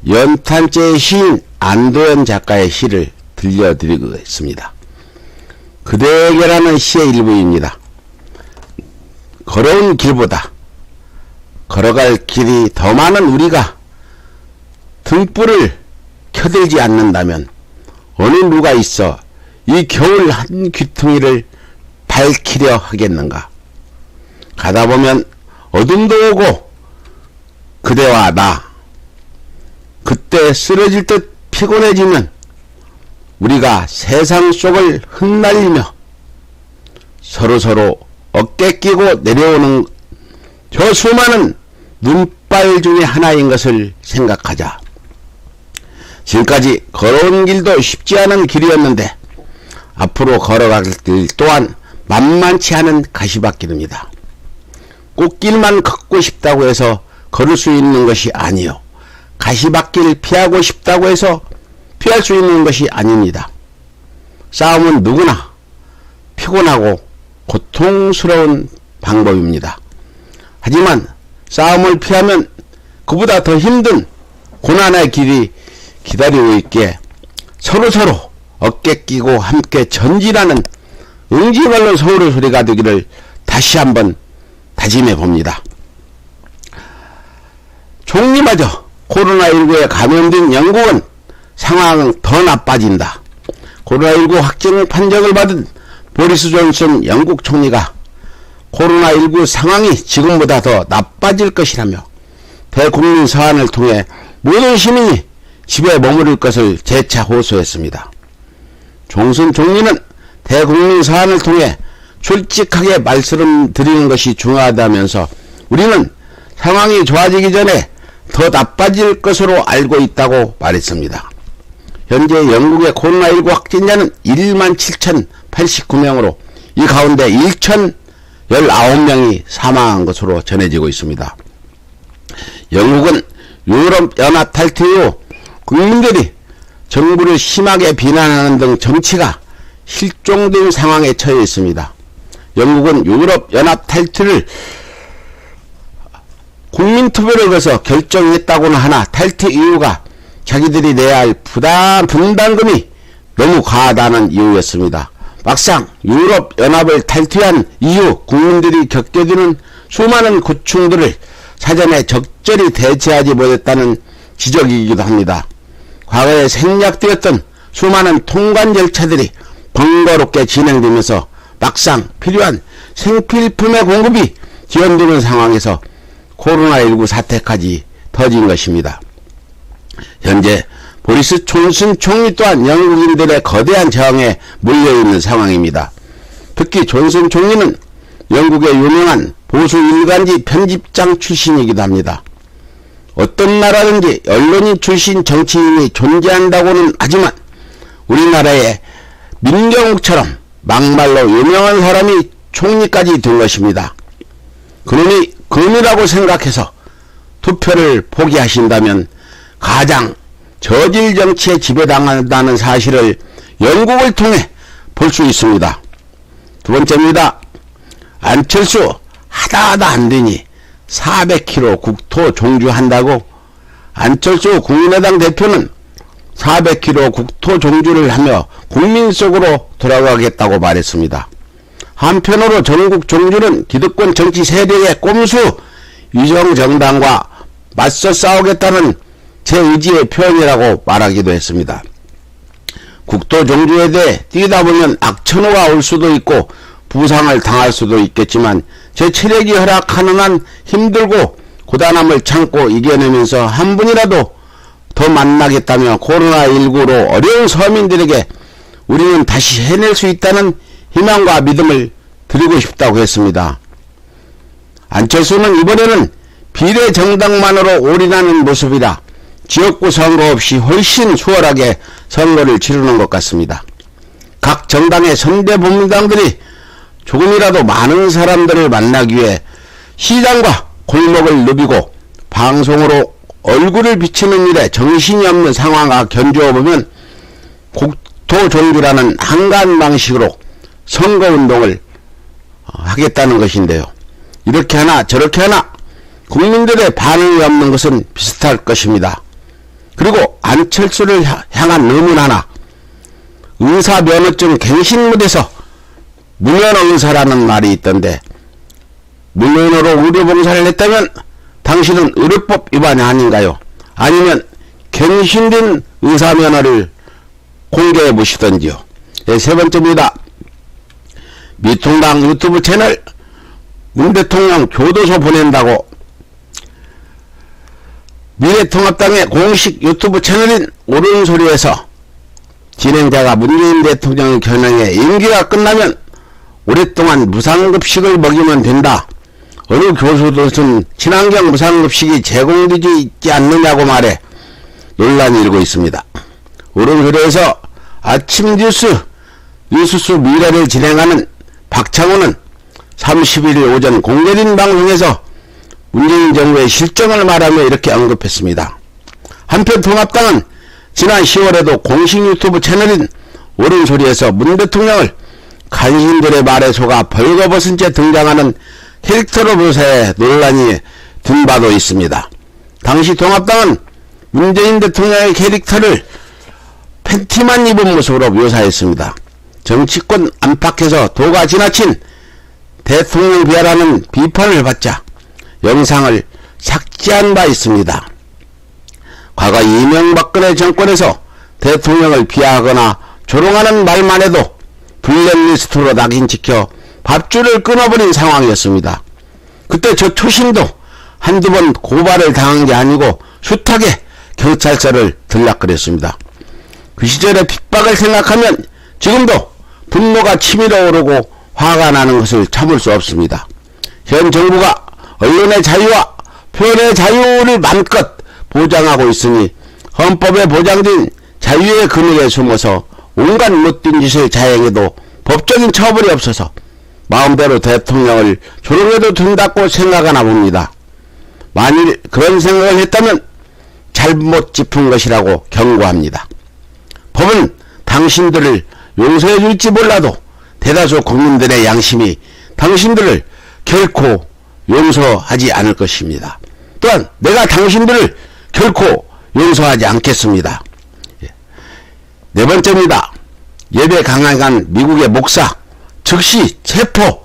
연탄재의 시인 안도현 작가의 시를 들려드리겠습니다. 그대에게라는 시의 일부입니다. 걸어온 길보다 걸어갈 길이 더 많은 우리가 등불을 켜들지 않는다면 어느 누가 있어 이 겨울 한 귀퉁이를 밝히려 하겠는가. 가다 보면 어둠도 오고 그대와 나 그때 쓰러질 듯 피곤해지면 우리가 세상 속을 흩날리며 서로서로 어깨 끼고 내려오는 저 수많은 눈발 중에 하나인 것을 생각하자. 지금까지 걸어온 길도 쉽지 않은 길이었는데 앞으로 걸어갈 길 또한 만만치 않은 가시밭길입니다. 꽃길만 걷고 싶다고 해서 걸을 수 있는 것이 아니요, 가시밭길 피하고 싶다고 해서 피할 수 있는 것이 아닙니다. 싸움은 누구나 피곤하고 고통스러운 방법입니다. 하지만 싸움을 피하면 그보다 더 힘든 고난의 길이 기다리고 있기에 서로서로 어깨 끼고 함께 전진하는 응지발로 서울의 소리가 되기를 다시 한번 다짐해 봅니다. 총리마저 코로나19에 감염된 영국은 상황은 더 나빠진다. 코로나19 확진 판정을 받은 보리스 존슨 영국 총리가 코로나19 상황이 지금보다 더 나빠질 것이라며 대국민 서한을 통해 모든 시민이 집에 머무를 것을 재차 호소했습니다. 존슨 총리는 대국민 서한을 통해 솔직하게 말씀드리는 것이 중요하다면서 우리는 상황이 좋아지기 전에 더 나빠질 것으로 알고 있다고 말했습니다. 현재 영국의 코로나19 확진자는 17,089명으로 이 가운데 1,019명이 사망한 것으로 전해지고 있습니다. 영국은 유럽연합 탈퇴 후 국민들이 정부를 심하게 비난하는 등 정치가 실종된 상황에 처해 있습니다. 영국은 유럽연합 탈퇴를 국민투표를 거쳐 결정했다고는 하나 탈퇴 이유가 자기들이 내야 할 분담금이 너무 과하다는 이유였습니다. 막상 유럽연합을 탈퇴한 이후 국민들이 겪게 되는 수많은 고충들을 사전에 적절히 대처하지 못했다는 지적이기도 합니다. 과거에 생략되었던 수많은 통관 절차들이 번거롭게 진행되면서 막상 필요한 생필품의 공급이 지연되는 상황에서 코로나19 사태까지 터진 것입니다. 현재 보리스 존슨 총리 또한 영국인들의 거대한 저항에 몰려있는 상황입니다. 특히 존슨 총리는 영국의 유명한 보수 일간지 편집장 출신이기도 합니다. 어떤 나라든지 언론인 출신 정치인이 존재한다고는 하지만 우리나라의 민경욱처럼 막말로 유명한 사람이 총리까지 된 것입니다. 그러니 금이라고 생각해서 투표를 포기하신다면 가장 저질 정치에 지배당한다는 사실을 영국을 통해 볼 수 있습니다. 두 번째입니다. 안철수 하다 안되니 400km 국토 종주한다고. 안철수 국민의당 대표는 400km 국토 종주를 하며 국민 속으로 돌아가겠다고 말했습니다. 한편으로 전국 종주는 기득권 정치 세력의 꼼수 위정정당과 맞서 싸우겠다는 제 의지의 표현이라고 말하기도 했습니다. 국토 종주에 대해 뛰다 보면 악천후가 올 수도 있고 부상을 당할 수도 있겠지만 제 체력이 허락하는 한 힘들고 고단함을 참고 이겨내면서 한 분이라도 더 만나겠다며 코로나19로 어려운 서민들에게 우리는 다시 해낼 수 있다는 희망과 믿음을 드리고 싶다고 했습니다. 안철수는 이번에는 비례정당만으로 올인하는 모습이라 지역구 선거 없이 훨씬 수월하게 선거를 치르는 것 같습니다. 각 정당의 선대본부장들이 조금이라도 많은 사람들을 만나기 위해 시장과 골목을 누비고 방송으로 얼굴을 비치는 일에 정신이 없는 상황과 견주어보면 국토종주라는 한가한 방식으로 선거운동을 하겠다는 것인데요. 이렇게 하나 저렇게 하나 국민들의 반응이 없는 것은 비슷할 것입니다. 그리고 안철수를 향한 의문 하나. 의사면허증 갱신못에서 무면허 의사라는 말이 있던데, 무면허로 의료봉사를 했다면 당신은 의료법 위반이 아닌가요? 아니면 갱신된 의사면허를 공개해 보시던지요. 네, 세 번째입니다. 미통당 유튜브 채널 문 대통령 교도소 보낸다고 미래통합당의 공식 유튜브 채널인 옳은소리에서 진행자가 문재인 대통령의 겨냥에 임기가 끝나면 오랫동안 무상급식을 먹이면 된다. 어느 교수들은 친환경 무상급식이 제공되지 있지 않느냐고 말해 논란이 일고 있습니다. 옳은소리에서 아침 뉴스수 미래를 진행하는 박창호는 31일 오전 공개된 방송에서 문재인 정부의 실정을 말하며 이렇게 언급했습니다. 한편 통합당은 지난 10월에도 공식 유튜브 채널인 옳은소리에서 문 대통령을 간신들의 말에 속아 벌거벗은 채 등장하는 캐릭터로 묘사해 논란이 든 바도 있습니다. 당시 통합당은 문재인 대통령의 캐릭터를 팬티만 입은 모습으로 묘사했습니다. 정치권 안팎에서 도가 지나친 대통령 비하라는 비판을 받자 영상을 삭제한 바 있습니다. 과거 이명박근혜 정권에서 대통령을 비하하거나 조롱하는 말만 해도 블랙리스트로 낙인찍혀 밥줄을 끊어버린 상황이었습니다. 그때 저 초심도 한두 번 고발을 당한 게 아니고 숱하게 경찰서를 들락거렸습니다. 그 시절의 핍박을 생각하면 지금도 분노가 치밀어 오르고 화가 나는 것을 참을 수 없습니다. 현 정부가 언론의 자유와 표현의 자유를 마음껏 보장하고 있으니 헌법에 보장된 자유의 근육에 숨어서 온갖 못된 짓을 자행해도 법적인 처벌이 없어서 마음대로 대통령을 조롱해도 된다고 생각하나 봅니다. 만일 그런 생각을 했다면 잘못 짚은 것이라고 경고합니다. 법은 당신들을 용서해 줄지 몰라도 대다수 국민들의 양심이 당신들을 결코 용서하지 않을 것입니다. 또한 내가 당신들을 결코 용서하지 않겠습니다. 네 번째입니다. 예배 강행한 미국의 목사 즉시 체포.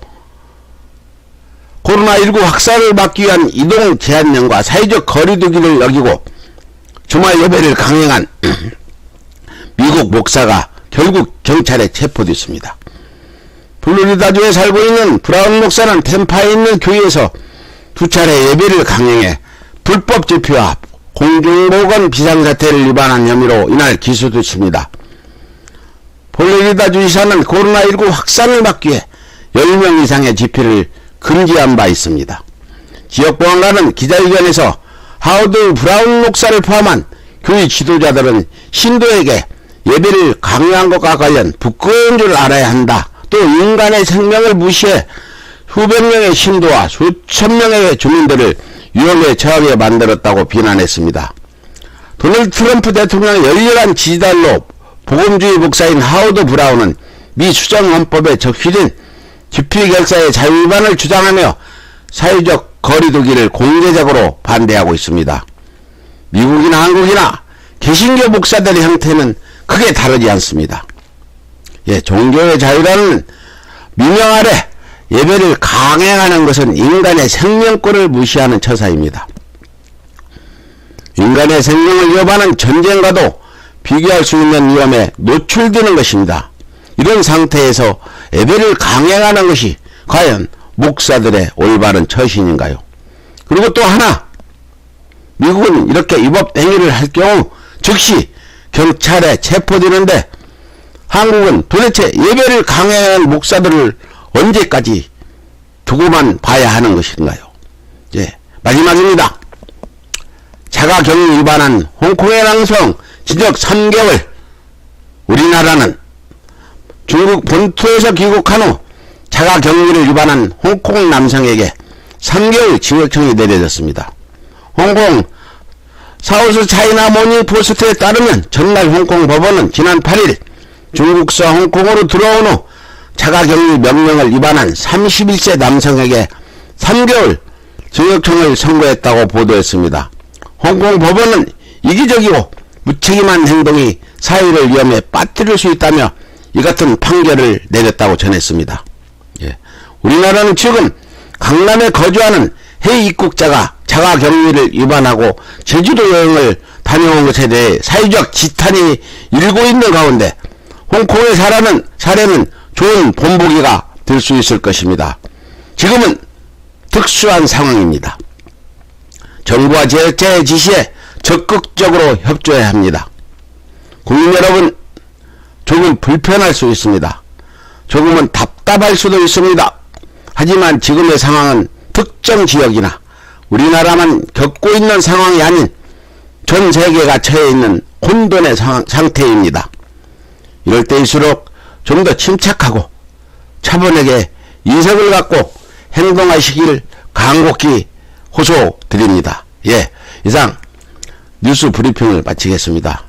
코로나19 확산을 막기 위한 이동 제한령과 사회적 거리두기를 어기고 주말 예배를 강행한 미국 목사가 결국 경찰에 체포됐습니다. 플로리다주에 살고 있는 브라운 목사는 템파에 있는 교회에서 두 차례 예배를 강행해 불법 집회와 공중보건 비상사태를 위반한 혐의로 이날 기소됐습니다. 플로리다주 지사는 코로나19 확산을 막기 위해 10명 이상의 집회를 금지한 바 있습니다. 지역보안관은 기자회견에서 하워드 브라운 목사를 포함한 교회 지도자들은 신도에게 예배를 강요한 것과 관련 부끄러운 줄 알아야 한다. 또 인간의 생명을 무시해 수백 명의 신도와 수천 명의 주민들을 위험에 처하게 만들었다고 비난했습니다. 도널드 트럼프 대통령의 열렬한 지지달로 복음주의 목사인 하워드 브라운은 미 수정헌법에 적시된 집회결사의 자유위반을 주장하며 사회적 거리두기를 공개적으로 반대하고 있습니다. 미국이나 한국이나 개신교 목사들의 형태는 크게 다르지 않습니다. 종교의 자유라는 민영 아래 예배를 강행하는 것은 인간의 생명권을 무시하는 처사입니다. 인간의 생명을 위협하는 전쟁과도 비교할 수 있는 위험에 노출되는 것입니다. 이런 상태에서 예배를 강행하는 것이 과연 목사들의 올바른 처신인가요? 그리고 또 하나, 미국은 이렇게 위법 행위를 할 경우 즉시 경찰에 체포되는데 한국은 도대체 예배를 강행하는 목사들을 언제까지 두고만 봐야 하는 것인가요? 마지막입니다. 자가격리 위반한 홍콩의 남성 징역 3개월. 우리나라는 중국 본토에서 귀국한 후 자가격리를 위반한 홍콩 남성에게 3개월 징역형이 내려졌습니다. 홍콩 사우스 차이나 모닝 포스트에 따르면 전날 홍콩 법원은 지난 8일 중국서 홍콩으로 들어온 후 자가격리 명령을 위반한 31세 남성에게 3개월 징역형을 선고했다고 보도했습니다. 홍콩 법원은 이기적이고 무책임한 행동이 사회를 위험에 빠뜨릴 수 있다며 이 같은 판결을 내렸다고 전했습니다. 예. 우리나라는 지금 강남에 거주하는 해외 입국자가 자가격리를 위반하고 제주도 여행을 다녀온 것에 대해 사회적 지탄이 일고 있는 가운데 홍콩의 사례는 좋은 본보기가 될 수 있을 것입니다. 지금은 특수한 상황입니다. 정부와 제약자의 지시에 적극적으로 협조해야 합니다. 국민 여러분, 조금 불편할 수 있습니다. 조금은 답답할 수도 있습니다. 하지만 지금의 상황은 특정 지역이나 우리나라만 겪고 있는 상황이 아닌 전 세계가 처해 있는 혼돈의 상태입니다. 이럴 때일수록 좀 더 침착하고 차분하게 이성을 갖고 행동하시길 간곡히 호소드립니다. 예, 이상 뉴스 브리핑을 마치겠습니다.